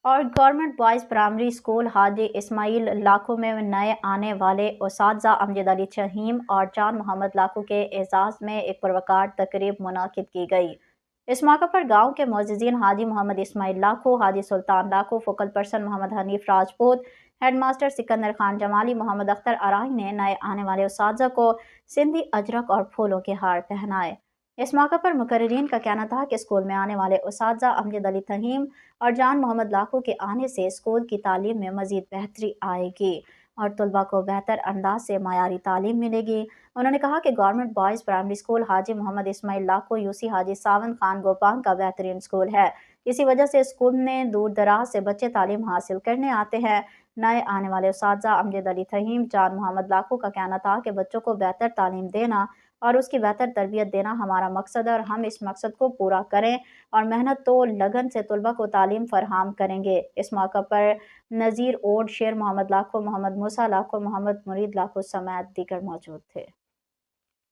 اور government boys primary school حاجی اسماعیل لاکھو میں نئے آنے والے اساتذہ امجد علی فہیم اور جان محمد لاکھو کے اعزاز میں ایک پروقار تقریب منعقد کی گئی۔ اس موقع پر گاؤں کے معززین حاجی محمد اسماعیل لاکھو، حاجی سلطان لاکھو، فوکل پرسن محمد حنیف راجپوت، ہیڈ ماسٹر سکندر خان جمالی، محمد اختر ارائی نے نئے آنے والے اساتذہ کو سندھی اجرک اور پھولوں کے ہار پہنائے۔ اس موقع پر مقررین کا کہنا تھا کہ اسکول میں آنے والے اساتذہ امجد علی فہیم اور جان محمد لاکھو کے آنے سے اسکول کی تعلیم میں مزید بہتری آئے گی اور طلباء کو بہتر انداز سے معیاری تعلیم ملے گی۔ انہوں نے کہا کہ گورنمنٹ بوائز پرائمری اسکول حاجی محمد اسماعیل لاکھو یوسی حاجی ساون خان گوپانگ کا بہترین اسکول ہے۔ اسی وجہ سے اسکول میں دور دراز سے بچے تعلیم حاصل کرنے آتے ہیں۔ نئے آنے والے اساتذہ امجد علی فہیم، جان محمد لاکھو کا کہنا تھا کہ بچوں کو بہتر تعلیم دینا اور اس کی بہتر تربیت دینا ہمارا مقصد ہے اور ہم اس مقصد کو پورا کریں اور محنت تو لگن سے طلباء کو تعلیم فراہم کریں گے۔ اس موقع پر نذیر اوڈ، شیر محمد لاکھو، محمد موسیٰ لاکھو، محمد مرید لاکھو سمیت دیگر موجود تھے۔